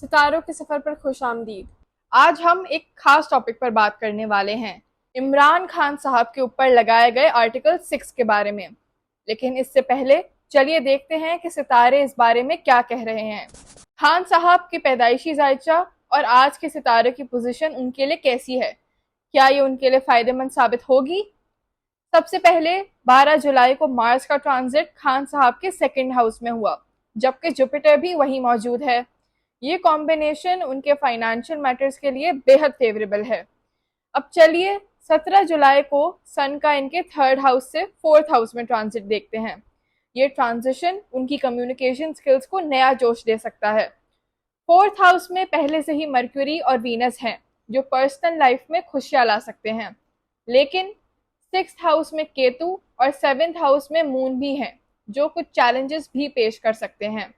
सितारों के सफ़र पर खुशामदीद। आज हम एक खास टॉपिक पर बात करने वाले हैं, इमरान खान साहब के ऊपर लगाए गए आर्टिकल 6 के बारे में। लेकिन इससे पहले चलिए देखते हैं कि सितारे इस बारे में क्या कह रहे हैं। खान साहब की पैदाइशी जायचा और आज के सितारे की पोजीशन उनके लिए कैसी है, क्या ये उनके लिए फ़ायदेमंद साबित होगी? सबसे पहले 12 जुलाई को मार्स का ट्रांजिट खान साहब के सेकंड हाउस में हुआ, जबकि जुपिटर भी वहीं मौजूद है। ये कॉम्बिनेशन उनके फाइनेंशियल मैटर्स के लिए बेहद फेवरेबल है। अब चलिए 17 जुलाई को सन का इनके थर्ड हाउस से फोर्थ हाउस में ट्रांजिट देखते हैं। ये ट्रांजिशन उनकी कम्युनिकेशन स्किल्स को नया जोश दे सकता है। फोर्थ हाउस में पहले से ही मर्क्यूरी और वीनस हैं, जो पर्सनल लाइफ में खुशियां ला सकते हैं। लेकिन सिक्स्थ हाउस में केतु और सेवेंथ हाउस में मून भी हैं, जो कुछ चैलेंजेस भी पेश कर सकते हैं।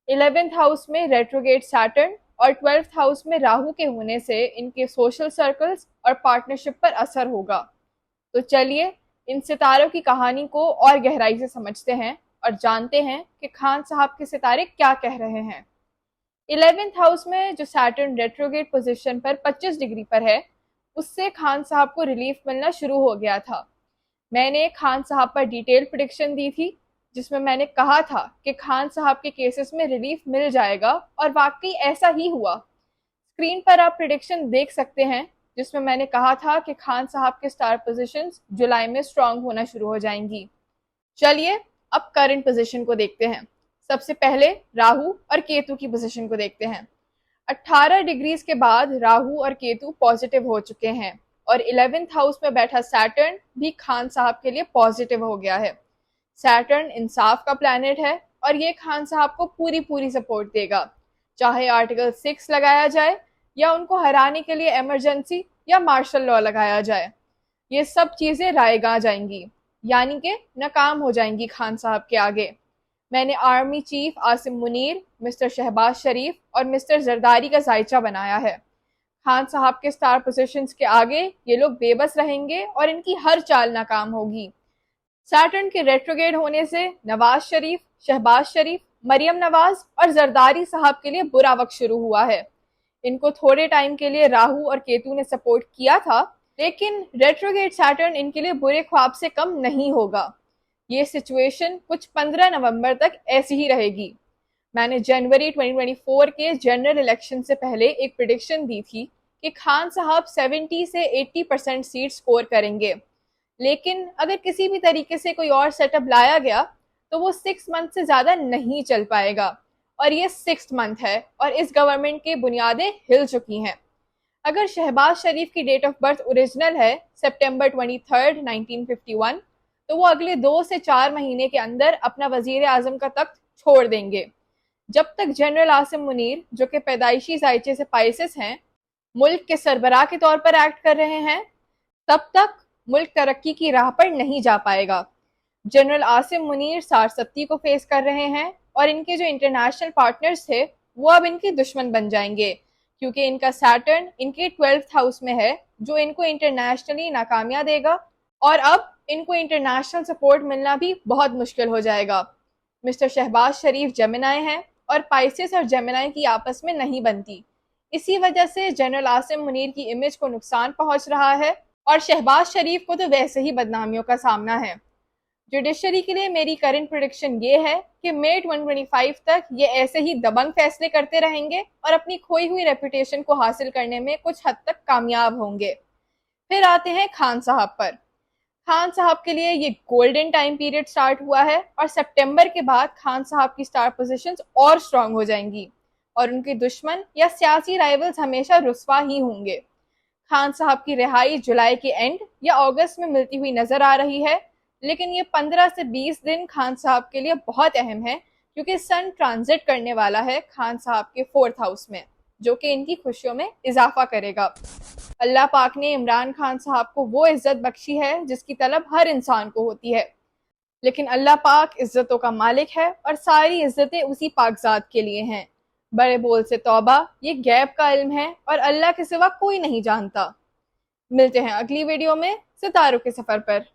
11th हाउस में रेट्रोगेट सैटर्न और 12th हाउस में राहु के होने से इनके सोशल सर्कल्स और पार्टनरशिप पर असर होगा। तो चलिए इन सितारों की कहानी को और गहराई से समझते हैं और जानते हैं कि खान साहब के सितारे क्या कह रहे हैं। 11th हाउस में जो सैटर्न रेट्रोगेट पोजीशन पर 25 डिग्री पर है, उससे खान साहब को रिलीफ मिलना शुरू हो गया था। मैंने खान साहब पर डिटेल प्रेडिक्शन दी थी, जिसमें मैंने कहा था कि खान साहब के केसेस में रिलीफ मिल जाएगा, और वाकई ऐसा ही हुआ। स्क्रीन पर आप प्रेडिक्शन देख सकते हैं, जिसमें मैंने कहा था कि खान साहब के स्टार पोजीशंस जुलाई में स्ट्रांग होना शुरू हो जाएंगी। चलिए अब करंट पोजीशन को देखते हैं। सबसे पहले राहु और केतु की पोजीशन को देखते हैं। 18 डिग्रीज के बाद राहु और केतु पॉजिटिव हो चुके हैं, और 11th हाउस में बैठा सैटर्न भी खान साहब के लिए पॉजिटिव हो गया है। सैटर्न इंसाफ का प्लैनेट है और ये खान साहब को पूरी पूरी सपोर्ट देगा, चाहे आर्टिकल 6 लगाया जाए या उनको हराने के लिए इमरजेंसी या मार्शल लॉ लगाया जाए। ये सब चीज़ें रायगा जाएंगी, यानी कि नाकाम हो जाएंगी खान साहब के आगे। मैंने army chief Asim Munir, mister Shahbaz Sharif और मिस्टर जरदारी का जायचा बनाया है। खान साहब के स्टार पोजीशंस के आगे ये लोग बेबस रहेंगे और इनकी हर चाल नाकाम होगी। सैटर्न के रेट्रोगेट होने से नवाज शरीफ, शहबाज शरीफ, मरियम नवाज और जरदारी साहब के लिए बुरा वक्त शुरू हुआ है। इनको थोड़े टाइम के लिए राहु और केतु ने सपोर्ट किया था, लेकिन रेट्रोगेट सैटर्न इनके लिए बुरे ख्वाब से कम नहीं होगा। ये सिचुएशन कुछ 15 नवंबर तक ऐसी ही रहेगी। मैंने जनवरी 2024 के जनरल इलेक्शन से पहले एक प्रेडिक्शन दी थी कि खान साहब 70 से 80% सीट स्कोर करेंगे। लेकिन अगर किसी भी तरीके से कोई और सेटअप लाया गया तो वो 6 मंथ से ज़्यादा नहीं चल पाएगा, और ये 6th मंथ है और इस गवर्नमेंट की बुनियादें हिल चुकी हैं। अगर शहबाज शरीफ की डेट ऑफ बर्थ ओरिजिनल है सितंबर 23, 1951, तो वो अगले 2 से 4 महीने के अंदर अपना वजीर आजम का तख्त छोड़ देंगे। जब तक जनरल आसिम मुनीर, जो कि पैदाइशी जायचे से पाइसेस हैं, मुल्क के सरबराह के तौर पर एक्ट कर रहे हैं, तब तक मुल्क तरक्की की राह पर नहीं जा पाएगा। जनरल आसिम मुनीर सारसत्ती को फेस कर रहे हैं, और इनके जो इंटरनेशनल पार्टनर्स थे वो अब इनके दुश्मन बन जाएंगे, क्योंकि इनका सैटर्न इनके 12th हाउस में है, जो इनको इंटरनेशनली नाकामियां देगा, और अब इनको इंटरनेशनल सपोर्ट मिलना भी बहुत मुश्किल हो जाएगा। मिस्टर शहबाज शरीफ जेमिनाई हैं, और पाइसेस और जेमिनाई की आपस में नहीं बनती। इसी वजह से जनरल आसिम मुनीर की इमेज को नुकसान पहुंच रहा है, और शहबाज शरीफ को तो वैसे ही बदनामियों का सामना है। जुडिशरी के लिए मेरी करंट प्रेडिक्शन ये है कि मई 2025 तक ये ऐसे ही दबंग फैसले करते रहेंगे और अपनी खोई हुई रेपुटेशन को हासिल करने में कुछ हद तक कामयाब होंगे। फिर आते हैं खान साहब पर। खान साहब के लिए ये गोल्डन टाइम पीरियड स्टार्ट हुआ है, और सितंबर के बाद खान साहब की स्टार पोजीशंस और स्ट्रांग हो जाएंगी, और उनके दुश्मन या सियासी राइवल्स हमेशा रुस्वा ही होंगे। खान साहब की रिहाई जुलाई के एंड या अगस्त में मिलती हुई नजर आ रही है, लेकिन ये 15 से 20 दिन खान साहब के लिए बहुत अहम है, क्योंकि सन ट्रांजिट करने वाला है खान साहब के 4th हाउस में, जो कि इनकी खुशियों में इजाफा करेगा। अल्लाह पाक ने इमरान खान साहब को वो इज्जत बख्शी है जिसकी तलब हर इंसान को होती है, लेकिन अल्लाह पाक इज्जतों का मालिक है और सारी इज्जतें उसी पाकजात के लिए हैं। बड़े बोल से तौबा, ये गैब का इल्म है और अल्लाह के सिवा कोई नहीं जानता। मिलते हैं अगली वीडियो में सितारों के सफ़र पर।